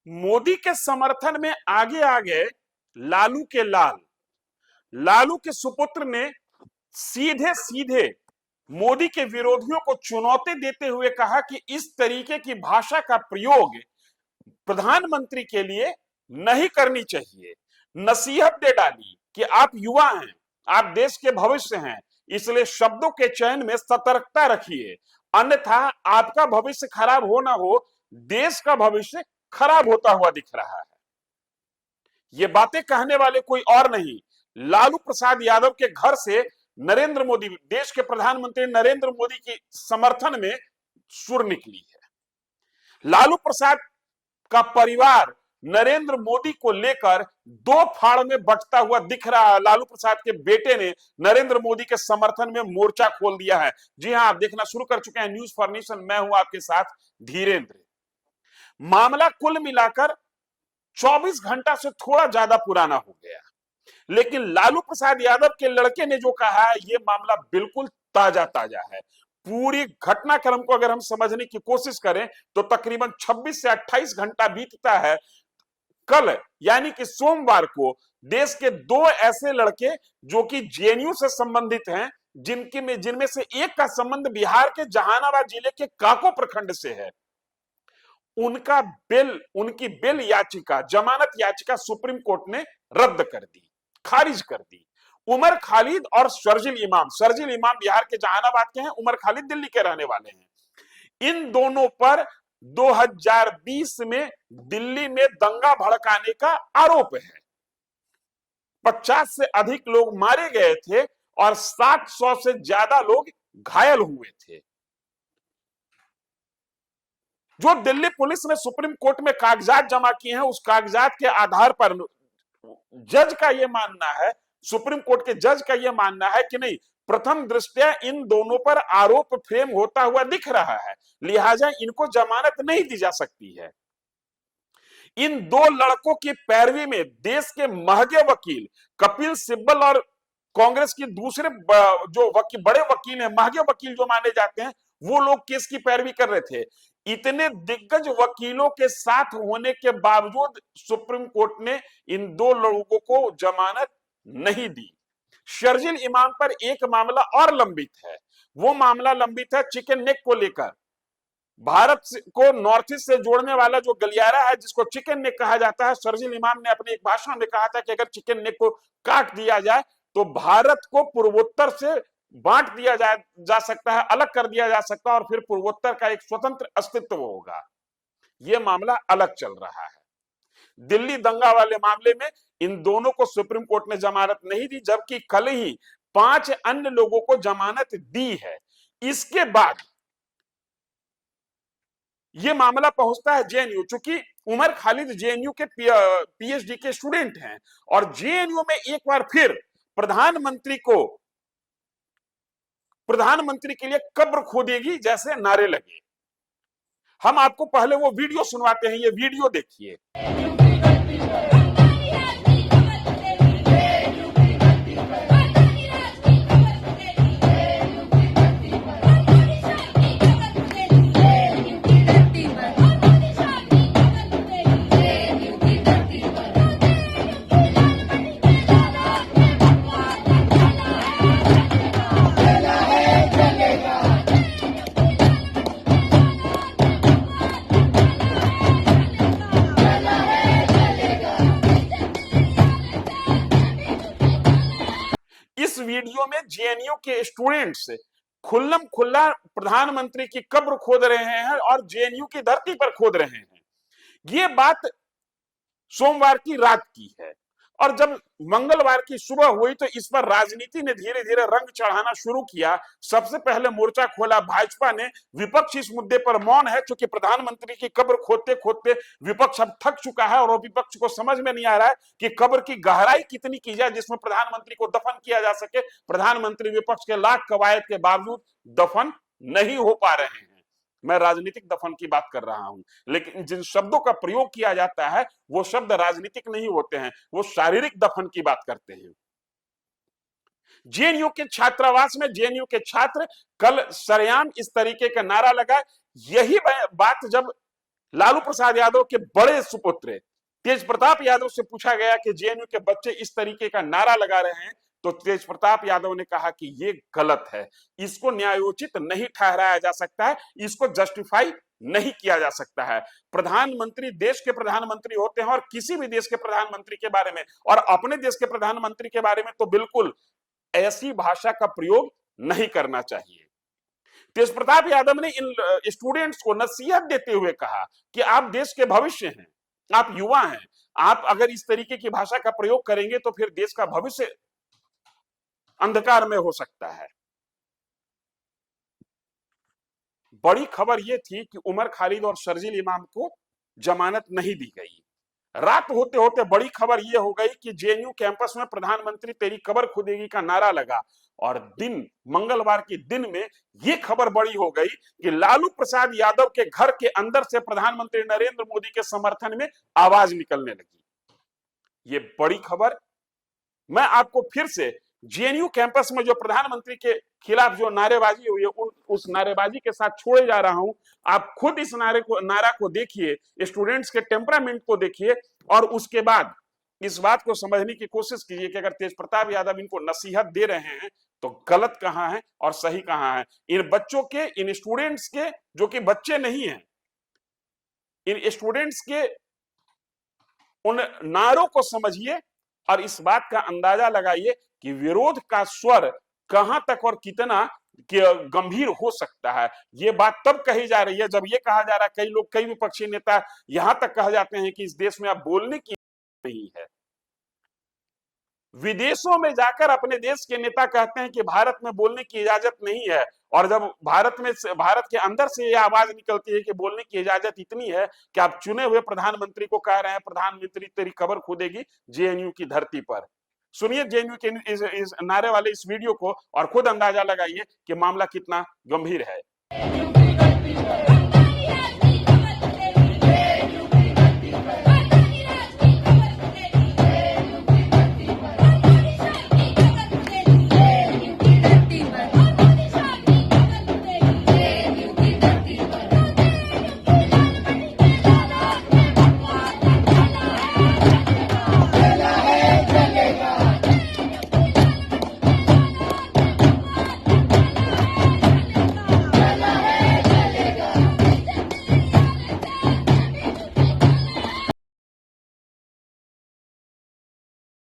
मोदी के समर्थन में आगे आगे लालू के लालू के सुपुत्र ने सीधे सीधे मोदी के विरोधियों को चुनौती देते हुए कहा कि इस तरीके की भाषा का प्रयोग प्रधानमंत्री के लिए नहीं करनी चाहिए। नसीहत दे डाली कि आप युवा हैं, आप देश के भविष्य हैं, इसलिए शब्दों के चयन में सतर्कता रखिए, अन्यथा आपका भविष्य खराब हो ना हो, देश का भविष्य खराब होता हुआ दिख रहा है। ये बातें कहने वाले कोई और नहीं, लालू प्रसाद यादव के घर से नरेंद्र मोदी, देश के प्रधानमंत्री नरेंद्र मोदी के समर्थन में सुर निकली है। लालू प्रसाद का परिवार नरेंद्र मोदी को लेकर दो फाड़ में बंटता हुआ दिख रहा है। लालू प्रसाद के बेटे ने नरेंद्र मोदी के समर्थन में मोर्चा खोल दिया है। जी हां, आप देखना शुरू कर चुके हैं न्यूज फॉर नेशन, मैं हूं आपके साथ धीरेन्द्र। मामला कुल मिलाकर 24 घंटा से थोड़ा ज्यादा पुराना हो गया, लेकिन लालू प्रसाद यादव के लड़के ने जो कहा है यह मामला बिल्कुल ताजा है। पूरी घटनाक्रम को अगर हम समझने की कोशिश करें तो तकरीबन 26 से 28 घंटा बीतता है। कल यानी कि सोमवार को देश के दो ऐसे लड़के जो कि जेएनयू से संबंधित हैं, जिनमें से एक का संबंध बिहार के जहानाबाद जिले के काको प्रखंड से है, उनकी बेल याचिका, जमानत याचिका सुप्रीम कोर्ट ने रद्द कर दी, खारिज कर दी। उमर खालिद और शर्जिल इमाम बिहार के जहानाबाद के हैं, उमर खालिद दिल्ली के रहने वाले हैं। इन दोनों पर 2020 में दिल्ली में दंगा भड़काने का आरोप है। 50 से अधिक लोग मारे गए थे और 700 से ज्यादा लोग घायल हुए थे। जो दिल्ली पुलिस ने सुप्रीम कोर्ट में कागजात जमा किए हैं, उस कागजात के आधार पर जज का यह मानना है, सुप्रीम कोर्ट के जज का यह मानना है कि नहीं, प्रथम दृष्टया इन दोनों पर आरोप फ्रेम होता हुआ दिख रहा है, लिहाजा इनको जमानत नहीं दी जा सकती है। इन दो लड़कों की पैरवी में देश के महंगे वकील कपिल सिब्बल और कांग्रेस की दूसरे जो बड़े वकील हैं, महंगे वकील जो माने जाते हैं, वो लोग केस की पैरवी कर रहे थे। इतने दिग्गज वकीलों के साथ होने के बावजूद सुप्रीम कोर्ट ने इन दो लोगों को जमानत नहीं दी। शर्जिल इमाम पर एक मामला और लंबित है। वो मामला लंबित है चिकन नेक को लेकर। भारत को नॉर्थ ईस्ट से जोड़ने वाला जो गलियारा है, जिसको चिकन नेक कहा जाता है, शर्जिल इमाम ने अपने एक भाषण में कहा था कि अगर चिकन नेक को काट दिया जाए तो भारत को पूर्वोत्तर से बांट दिया जा सकता है, अलग कर दिया जा सकता है, और फिर पूर्वोत्तर का एक स्वतंत्र अस्तित्व होगा। यह मामला अलग चल रहा है। दिल्ली दंगा वाले मामले में इन दोनों को सुप्रीम कोर्ट ने जमानत नहीं दी, जबकि कल ही 5 अन्य लोगों को जमानत दी है। इसके बाद यह मामला पहुंचता है जेएनयू, चूंकि उमर खालिद जेएनयू के पीएचडी के स्टूडेंट हैं, और जेएनयू में एक बार फिर प्रधानमंत्री के लिए कब्र खोदेगी जैसे नारे लगे। हम आपको पहले वो वीडियो सुनवाते हैं, ये वीडियो देखिए। वीडियो में जेएनयू के स्टूडेंट्स खुल्लम खुल्ला प्रधानमंत्री की कब्र खोद रहे हैं और जेएनयू की धरती पर खोद रहे हैं। ये बात सोमवार की रात की है, और जब मंगलवार की सुबह हुई तो इस पर राजनीति ने धीरे धीरे रंग चढ़ाना शुरू किया। सबसे पहले मोर्चा खोला भाजपा ने। विपक्ष इस मुद्दे पर मौन है, क्योंकि प्रधानमंत्री की कब्र खोदते खोदते विपक्ष अब थक चुका है, और विपक्ष को समझ में नहीं आ रहा है कि कब्र की गहराई कितनी की जाए जिसमें प्रधानमंत्री को दफन किया जा सके। प्रधानमंत्री विपक्ष के लाख कवायद के बावजूद दफन नहीं हो पा रहे हैं। मैं राजनीतिक दफन की बात कर रहा हूं, लेकिन जिन शब्दों का प्रयोग किया जाता है वो शब्द राजनीतिक नहीं होते हैं, वो शारीरिक दफन की बात करते हैं। जेएनयू के छात्रावास में जेएनयू के छात्र कल सरेआम इस तरीके का नारा लगाए। यही बात जब लालू प्रसाद यादव के बड़े सुपुत्र तेज प्रताप यादव से पूछा गया कि जेएनयू के बच्चे इस तरीके का नारा लगा रहे हैं, तो तेज प्रताप यादव ने कहा कि ये गलत है, इसको न्यायोचित नहीं ठहराया जा सकता है, इसको जस्टिफाई नहीं किया जा सकता है। प्रधानमंत्री देश के प्रधानमंत्री होते हैं और किसी भी देश के प्रधानमंत्री के बारे में और अपने देश के प्रधानमंत्री के बारे में तो बिल्कुल ऐसी भाषा का प्रयोग नहीं करना चाहिए। तेज प्रताप यादव ने इन स्टूडेंट्स को नसीहत देते हुए कहा कि आप देश के भविष्य हैं, आप युवा हैं, आप अगर इस तरीके की भाषा का प्रयोग करेंगे तो फिर देश का भविष्य अंधकार में हो सकता है। बड़ी खबर यह थी कि उमर खालिद और शर्जील इमाम को जमानत नहीं दी गई। रात होते होते बड़ी खबर यह हो गई कि जेएनयू कैंपस में प्रधानमंत्री तेरी कबर खुदेगी का नारा लगा, और मंगलवार के दिन में यह खबर बड़ी हो गई कि लालू प्रसाद यादव के घर के अंदर से प्रधानमंत्री नरेंद्र मोदी के समर्थन में आवाज निकलने लगी। ये बड़ी खबर। मैं आपको फिर से जेएनयू कैंपस में जो प्रधानमंत्री के खिलाफ जो नारेबाजी हुई है उस नारेबाजी के साथ छोड़े जा रहा हूं। आप खुद इस नारा को देखिए, स्टूडेंट्स के टेम्परामेंट को देखिए, और उसके बाद इस बात को समझने की कोशिश कीजिए कि अगर तेज प्रताप यादव इनको नसीहत दे रहे हैं तो गलत कहां है और सही कहां है। इन बच्चों के, इन स्टूडेंट्स के, जो कि बच्चे नहीं हैं, इन स्टूडेंट्स के उन नारों को समझिए और इस बात का अंदाजा लगाइए कि विरोध का स्वर कहां तक और कितना गंभीर हो सकता है। यह बात तब कही जा रही है जब यह कहा जा रहा है, कई विपक्षी नेता यहां तक कहा जाते हैं कि इस देश में अब बोलने की नहीं है। विदेशों में जाकर अपने देश के नेता कहते हैं कि भारत में बोलने की इजाजत नहीं है, और जब भारत के अंदर से यह आवाज निकलती है कि बोलने की इजाजत इतनी है कि आप चुने हुए प्रधानमंत्री को कह रहे हैं प्रधानमंत्री तेरी कबर खुदेगी जेएनयू की धरती पर। सुनिए जेएनयू के इस नारे वाले इस वीडियो को और खुद अंदाजा लगाइए कि मामला कितना गंभीर है।